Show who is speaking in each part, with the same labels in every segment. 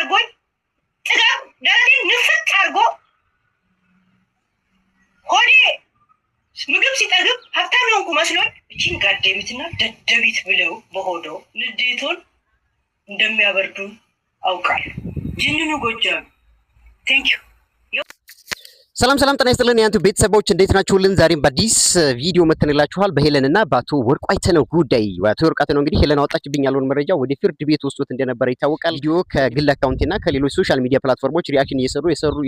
Speaker 1: አርጎኝ ጥጋብ ደረቴን ንፍት አርጎ ሆዴ ምግብ ሲጠግብ ሀብታም ሆንኩ መስሎኝ እቺን ጋደሚትና ደደቢት ብለው በሆዶ ንዴቱን እንደሚያበርዱ አውቃለሁ። ጅንኑ ጎጃም ቴንክ ዩ።
Speaker 2: ሰላም ጤና ይስጥልን የአንቱ ቤተሰቦች እንዴት ናችሁልን? ዛሬም በአዲስ ቪዲዮ መተንላችኋል። በሄለንና በአቶ ወርቁ አይተነው ጉዳይ አቶ ወርቁ አይተነው እንግዲህ ሄለን አወጣችብኝ ያለውን መረጃ ወደ ፍርድ ቤት ወስዶት እንደነበረ ይታወቃል። ቪዲዮ ከግል አካውንቴና ከሌሎች ሶሻል ሚዲያ ፕላትፎርሞች ሪአክሽን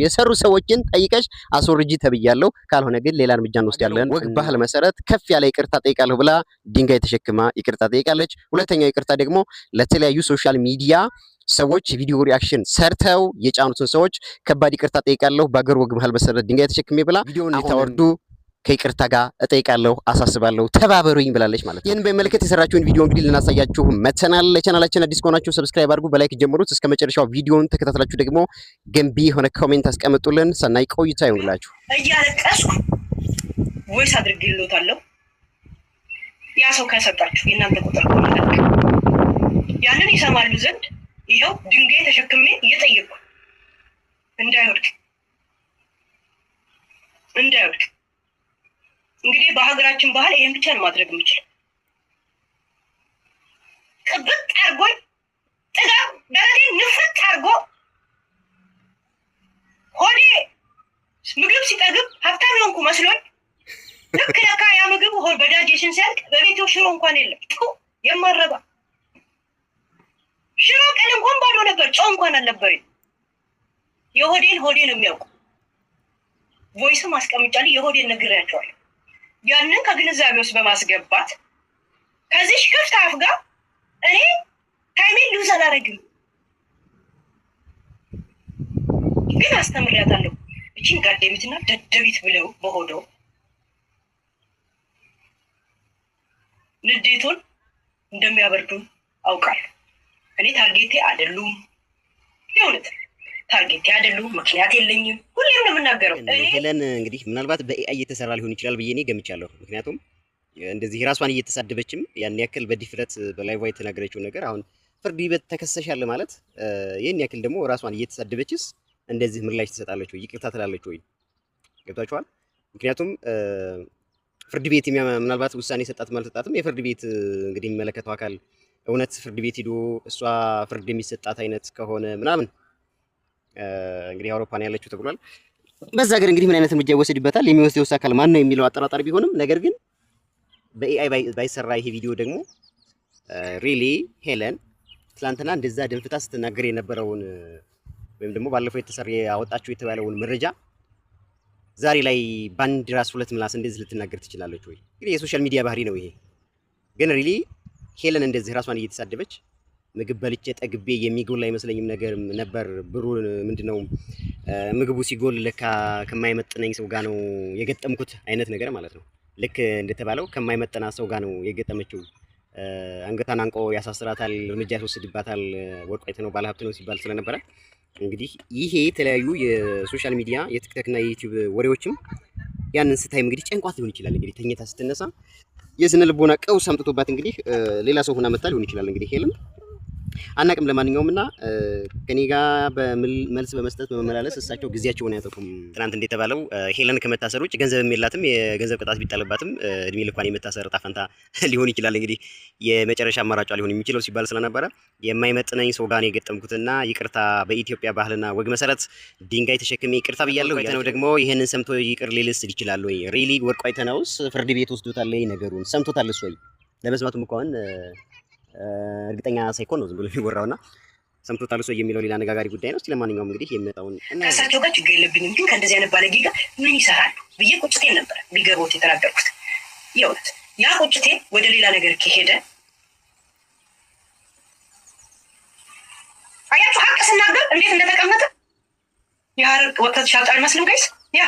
Speaker 2: የሰሩ ሰዎችን ጠይቀሽ አስወርጂ ተብያለሁ፣ ካልሆነ ግን ሌላ እርምጃ እንወስዳለን። ወግ ባህል መሰረት ከፍ ያለ ይቅርታ ጠይቃለሁ ብላ ድንጋይ ተሸክማ ይቅርታ ጠይቃለች። ሁለተኛው ይቅርታ ደግሞ ለተለያዩ ሶሻል ሚዲያ ሰዎች ቪዲዮ ሪአክሽን ሰርተው የጫኑትን ሰዎች ከባድ ይቅርታ ጠይቃለሁ፣ በአገር ወግ ባህል መሰረት ድንጋይ ተሸክሜ ብላ ቪዲዮውን እንድታወርዱ ከይቅርታ ጋር እጠይቃለሁ፣ አሳስባለሁ፣ ተባበሩኝ ብላለች ማለት ነው። ይህን በመለከት የሰራችውን ቪዲዮ እንግዲህ ልናሳያችሁ መተናል። ለቻናላችን አዲስ ከሆናችሁ ሰብስክራይብ አድርጉ፣ በላይክ ጀምሩት። እስከ መጨረሻው ቪዲዮውን ተከታተላችሁ ደግሞ ገንቢ የሆነ ኮሜንት አስቀምጡልን። ሰናይ ቆይታ ይሁንላችሁ።
Speaker 1: እያለቀስኩ ቮይስ አድርጌልዎታለሁ። ያ ሰው ከሰጣችሁ የእናንተ ቁጥር ያንን ይሰማሉ ዘንድ ይኸው ድንጋይ ተሸክሜ እየጠየቅኩ እንዳይወድቅ እንግዲህ በሀገራችን ባህል ይሄን ብቻ ነው ማድረግ የምችለው። ቅብጥ አርጎኝ ጥጋብ ደረቴን ንፍት አርጎ ሆዴ ምግብ ሲጠግብ ሀብታም ሆንኩ መስሎኝ ልክ ለካ ያ ምግብ ሆድ በዳጀሽን ሲያልቅ በቤቱ ሽሮ እንኳን የለም የማረባ ሽሮ ቀን እንኳን ባዶ ነበር፣ ጨው እንኳን አልነበረኝ። የሆዴን ሆዴ ነው የሚያውቁ። ቮይስም አስቀምጫለሁ፣ የሆዴን ነግሬያቸዋለሁ። ያንን ከግንዛቤ ውስጥ በማስገባት ከዚህ ክፍት አፍ ጋር እኔ ታይሜን ሉዝ አላደርግም፣ ግን አስተምሪያታለሁ። እቺን ጋደሚትና ደደቢት ብለው በሆዶ ንዴቱን እንደሚያበርዱ አውቃለሁ። እኔ ታርጌቴ አይደሉም፣ የእውነት ታርጌቴ አይደሉም። ምክንያት የለኝም፣ ሁሌም ነው የምናገረው።
Speaker 2: ሄለን እንግዲህ ምናልባት በኤአይ እየተሰራ ሊሆን ይችላል ብዬ እኔ ገምቻለሁ። ምክንያቱም እንደዚህ ራሷን እየተሳደበችም ያን ያክል በዲፍረት በላይቭ የተናገረችው ነገር አሁን ፍርድ ቤት ተከሰሻል ማለት ይሄን ያክል ደግሞ ራሷን እየተሳደበችስ እንደዚህ ምላሽ ትሰጣለች ወይ ይቅርታ ትላለች ወይ? ገብታችኋል? ምክንያቱም ፍርድ ቤት ምናልባት ውሳኔ ሰጣት ማለት ሰጣትም የፍርድ ቤት እንግዲህ የሚመለከተው አካል እውነት ፍርድ ቤት ሄዶ እሷ ፍርድ የሚሰጣት አይነት ከሆነ ምናምን እንግዲህ አውሮፓን ያለችው ተብሏል። በዛ ሀገር እንግዲህ ምን አይነት እርምጃ ይወሰድበታል የሚወስደው አካል ማን ነው የሚለው አጠራጣሪ ቢሆንም ነገር ግን በኤአይ ባይሰራ ይሄ ቪዲዮ ደግሞ ሪሊ ሄለን ትላንትና እንደዛ ደንፍታ ስትናገር የነበረውን ወይም ደግሞ ባለፈው የተሰራ ያወጣችው የተባለውን መረጃ ዛሬ ላይ ባንድ ራስ ሁለት ምላስ እንደዚህ ልትናገር ትችላለች ወይ? እንግዲህ የሶሻል ሚዲያ ባህሪ ነው ይሄ። ግን ሪሊ ሄለን እንደዚህ ራሷን እየተሳደበች ምግብ በልቼ ጠግቤ የሚጎል አይመስለኝም ነገር ነበር። ብሩ ምንድነው ምግቡ ሲጎል ለካ ከማይመጥነኝ ሰው ጋር ነው የገጠምኩት አይነት ነገር ማለት ነው። ልክ እንደተባለው ከማይመጥና ሰው ጋር ነው የገጠመችው። አንገታን አንቆ ያሳስራታል፣ እርምጃ ያስወስድባታል፣ ወርቁ አይተነው ባለሀብት ነው ሲባል ስለነበረ እንግዲህ ይሄ የተለያዩ የሶሻል ሚዲያ የቲክቶክ እና የዩቲዩብ ወሬዎችም ያንን ስታይ እንግዲህ ጨንቋት ሊሆን ይችላል። እንግዲህ ተኝታ ስትነሳ የስነ ልቦና ቀውስ አምጥቶባት እንግዲህ ሌላ ሰው ሆና መጣ ሊሆን ይችላል። እንግዲህ ሄለን አናቅም። ለማንኛውም እና ከኔ ጋር በመልስ በመስጠት በመመላለስ እሳቸው ጊዜያቸውን ያጠፉም። ትናንት እንደተባለው ሄለን ከመታሰር ውጭ ገንዘብ የላትም። የገንዘብ ቅጣት ቢጣልባትም እድሜ ልኳን የመታሰር ዕጣ ፈንታ ሊሆን ይችላል። እንግዲህ የመጨረሻ አማራጯ ሊሆን የሚችለው ሲባል ስለነበረ የማይመጥነኝ ሰው ጋር የገጠምኩትና ይቅርታ በኢትዮጵያ ባህልና ወግ መሰረት ድንጋይ ተሸክሜ ይቅርታ ብያለሁ። አይተነው ደግሞ ይሄንን ሰምቶ ይቅር ሊልስ ይችላል ወይ? ሪሊ ወርቁ አይተነውስ ፍርድ ቤት ወስዶታል ነገሩን ሰምቶታልስ ወይ? ለመስማቱም እንኳን እርግጠኛ ሳይኮን ነው ዝም ብሎ የሚወራውና ሰምቶታል ሰው የሚለው ሌላ አነጋጋሪ ጉዳይ ነው። ስለማንኛውም እንግዲህ የሚመጣውን
Speaker 1: ከእሳቸው ጋር ችግር የለብኝም፣ ግን ከእንደዚህ አይነት ባለጌ ጋር ምን ይሰራሉ ብዬ ቁጭቴን ነበር ቢገባውት የተናገርኩት። የእውነት ያ ቁጭቴ ወደ ሌላ ነገር ከሄደ አያችሁ፣ ሀቅ ስናገር እንዴት እንደተቀመጠ የሀረር ወተት ሻጣ አይመስልም ጋይስ። ያ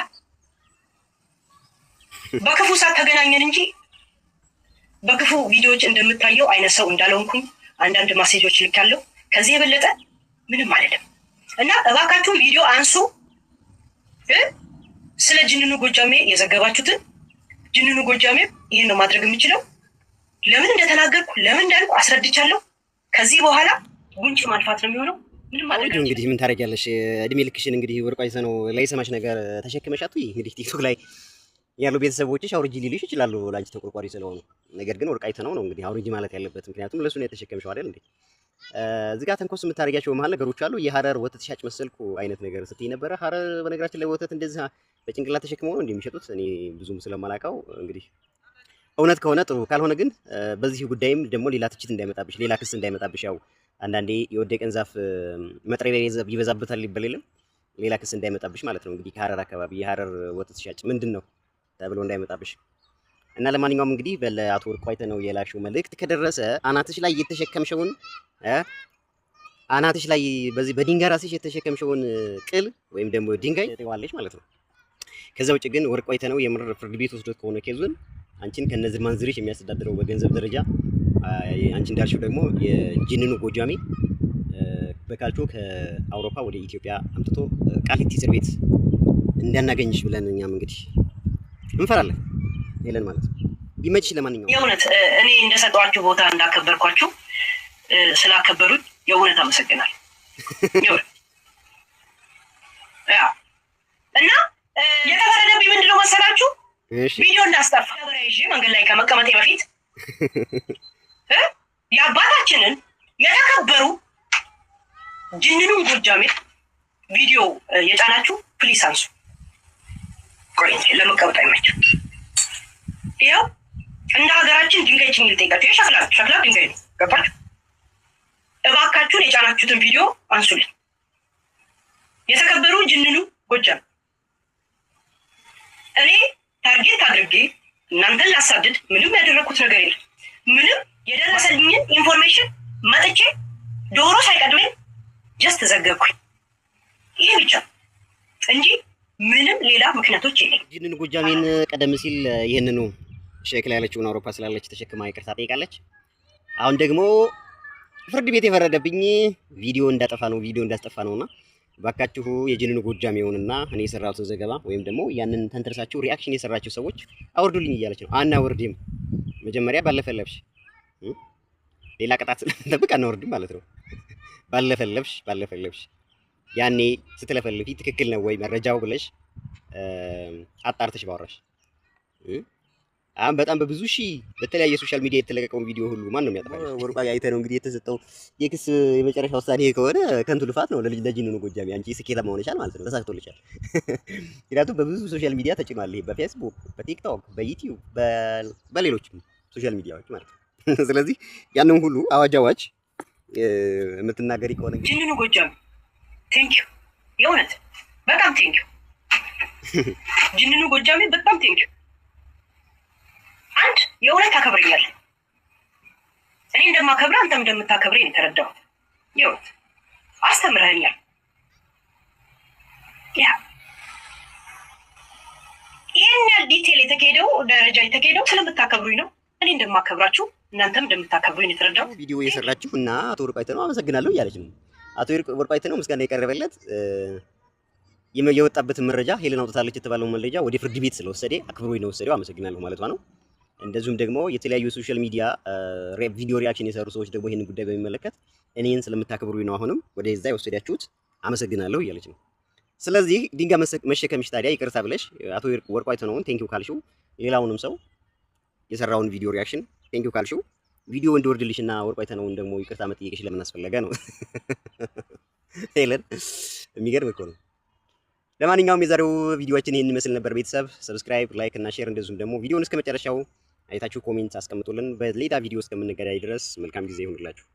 Speaker 1: በክፉ ሰዓት ተገናኘን እንጂ በክፉ ቪዲዮዎች እንደምታየው አይነት ሰው እንዳልሆንኩኝ አንዳንድ ማሴጆች ልካለሁ። ከዚህ የበለጠ ምንም አይደለም እና እባካችሁ ቪዲዮ አንሱ። ስለ ጅንኑ ጎጃሜ የዘገባችሁትን ጅንኑ ጎጃሜ ይሄን ነው ማድረግ የምችለው። ለምን እንደተናገርኩ ለምን እንዳልኩ አስረድቻለሁ። ከዚህ በኋላ ጉንጭ ማልፋት ነው የሚሆነው። ምንም ማድረግ
Speaker 2: እንግዲህ ምን ታደርጊያለሽ? እድሜ ልክሽን እንግዲህ ወርቋ ይዘነው ላይሰማሽ ነገር ተሸክመሽ አትይ። እንግዲህ ቲክቶክ ላይ ያሉ ቤተሰቦችሽ አውርጂ ሊልሽ ይችላሉ ላንቺ ተቆርቋሪ ስለሆኑ። ነገር ግን ወርቋ ይዘነው ነው እንግዲህ አውርጂ ማለት ያለበት፣ ምክንያቱም ለሱ ነው የተሸከምሽው አይደል እንዴ? እዚህ ጋር ተንኮስ የምታደርጊያቸው መሀል ነገሮች አሉ። የሀረር ወተት ሻጭ መሰልኩ አይነት ነገር ስትይ ነበረ። ሀረር በነገራችን ላይ ወተት እንደዚህ በጭንቅላት ተሸክመው ነው እንደሚሸጡት። እኔ ብዙም ስለማላውቀው እንግዲህ እውነት ከሆነ ጥሩ፣ ካልሆነ ግን በዚህ ጉዳይም ደግሞ ሌላ ትችት እንዳይመጣብሽ፣ ሌላ ክስ እንዳይመጣብሽ፣ ያው አንዳንዴ የወደቀን ዛፍ መጥረቢያ ይበዛበታል ይባል የለም፣ ሌላ ክስ እንዳይመጣብሽ ማለት ነው። እንግዲህ ከሀረር አካባቢ የሀረር ወተት ሻጭ ምንድን ነው ተብሎ እንዳይመጣብሽ እና ለማንኛውም እንግዲህ በለአቶ ወርቁ አይተነው የላሽው መልእክት ከደረሰ አናትሽ ላይ የተሸከምሽውን አናትሽ ላይ በዚህ በድንጋይ ራስሽ የተሸከምሽውን ቅል ወይም ደግሞ ድንጋይ ትዋለሽ ማለት ነው። ከዛ ውጭ ግን ወርቁ አይተነው የምር ፍርድ ቤት ወስዶት ከሆነ ኬዙን አንቺን ከነዚህ ማንዝሪሽ የሚያስተዳድረው በገንዘብ ደረጃ አንቺ እንዳልሽው ደግሞ የጅንኑ ጎጃሜ በካልቾ ከአውሮፓ ወደ ኢትዮጵያ አምጥቶ ቃሊቲ እስር ቤት እንዳናገኝሽ ብለን እኛም እንግዲህ እንፈራለን ሄለን ማለት ነው። ይመችሽ። ለማንኛውም
Speaker 1: የእውነት እኔ እንደሰጧችሁ ቦታ እንዳከበርኳችሁ ስላከበሩኝ የእውነት አመሰግናለሁ። እና የተፈረደብኝ ምንድነው መሰላችሁ? ቪዲዮ እንዳስጠፋ ይዤ መንገድ ላይ ከመቀመጤ በፊት የአባታችንን የተከበሩ ጅንኑን ጎጃሜ ቪዲዮ የጫናችሁ ፕሊስ አንሱ። ቆይ ለመቀመጥ አይመችም። ይኸው እንደ ሀገራችን ድንጋይ ጭኝ ልጠይቃችሁ። ሸክላ ድንጋይ ነው። ገባችሁ? እባካችሁን የጫናችሁትን ቪዲዮ አንሱልኝ። የተከበሩ ጅንኑ ጎጃም እኔ ታርጌት አድርጌ እናንተን ላሳድድ ምንም ያደረግኩት ነገር የለም። ምንም የደረሰልኝን ኢንፎርሜሽን መጥቼ ዶሮ ሳይቀድመኝ ጀስት ዘገብኩኝ። ይህ ብቻ እንጂ ምንም ሌላ ምክንያቶች የለኝም።
Speaker 2: ጅንኑ ጎጃሜን ቀደም ሲል ይህንኑ ሸክላ ያለችውን አውሮፓ ስላለች ተሸክማ ይቅርታ ጠይቃለች። አሁን ደግሞ ፍርድ ቤት የፈረደብኝ ቪዲዮ እንዳጠፋ ነው ቪዲዮ እንዳስጠፋ ነውና ባካችሁ የጅንኑ ጎጃሜውንና እኔ የሰራሁትን ዘገባ ወይም ደግሞ ያንን ተንተርሳችሁ ሪአክሽን የሰራችሁ ሰዎች አውርዱልኝ እያለች ነው። አናወርድም። መጀመሪያ ባለፈለብሽ ሌላ ቅጣት ስለምንጠብቅ አናወርድም ማለት ነው። ባለፈለብሽ ያኔ ስትለፈልፊ ትክክል ነው ወይ መረጃው ብለሽ አጣርተሽ ባወራሽ። አሁን በጣም በብዙ ሺህ በተለያየ ሶሻል ሚዲያ የተለቀቀውን ቪዲዮ ሁሉ ማን ነው የሚያጠፋው? ወርቋ አይተነው እንግዲህ የተሰጠው የክስ የመጨረሻ ውሳኔ ከሆነ ከንቱ ልፋት ነው። ለጅንኑ ጎጃሜ አንቺ ስኬታማ ሆነሻል ማለት ነው። ተሳክቶልሻል። ምክንያቱም በብዙ ሶሻል ሚዲያ ተጭኗል። ይሄ በፌስቡክ፣ በቲክቶክ፣ በዩቲዩብ፣ በሌሎችም ሶሻል ሚዲያዎች ማለት ነው። ስለዚህ ያንን ሁሉ አዋጅ የምትናገሪ ከሆነ
Speaker 1: ጅንኑ ጎጃሜ ቴንኪው፣ የእውነት በጣም ቴንኪው። ጅንኑ ጎጃሜ በጣም ቴንኪው። አንድ የእውነት ታከብረኛለህ። እኔ እንደማከብረ አንተም እንደምታከብረኝ ነው የተረዳሁት። የእውነት አስተምረኸኛል። ይህን ያህል ዲቴል የተካሄደው ደረጃ የተካሄደው ስለምታከብሩኝ ነው። እኔ እንደማከብራችሁ እናንተም እንደምታከብሩኝ ነው የተረዳሁት።
Speaker 2: ቪዲዮ እየሰራችሁ እና አቶ ወርቁ አይተነው አመሰግናለሁ እያለች ነው። አቶ ወርቁ አይተነው ምስጋና የቀረበለት የወጣበትን መረጃ ሄለን አውጥታለች የተባለውን መረጃ ወደ ፍርድ ቤት ስለወሰደ አክብሮኝ ነው ወሰደው አመሰግናለሁ ማለቷ ነው። እንደዚሁም ደግሞ የተለያዩ ሶሻል ሚዲያ ቪዲዮ ሪአክሽን የሰሩ ሰዎች ደግሞ ይህንን ጉዳይ በሚመለከት እኔን ስለምታከብሩኝ ነው አሁንም ወደዛ የወሰዳችሁት አመሰግናለሁ እያለች ነው። ስለዚህ ድንጋይ መሸከምሽ ታዲያ ይቅርታ ብለሽ አቶ ወርቁ አይተነውን ቴንኪው ካልሽው፣ ሌላውንም ሰው የሰራውን ቪዲዮ ሪአክሽን ቴንኪው ካልሽው፣ ቪዲዮ እንዲወርድልሽና ወርቁ አይተነውን ደግሞ ይቅርታ መጠየቅሽ ለምን አስፈለገ ነው? ሄለን የሚገርም እኮ ነው። ለማንኛውም የዛሬው ቪዲዮአችን ይሄን ይመስል ነበር። ቤተሰብ ሰብስክራይብ፣ ላይክ እና ሼር እንደዚሁም ደግሞ ቪዲዮውን እስከ መጨረሻው አይታችሁ ኮሜንት አስቀምጡልን። በሌላ ቪዲዮ እስከምንገናኝ ድረስ መልካም ጊዜ ይሁንላችሁ።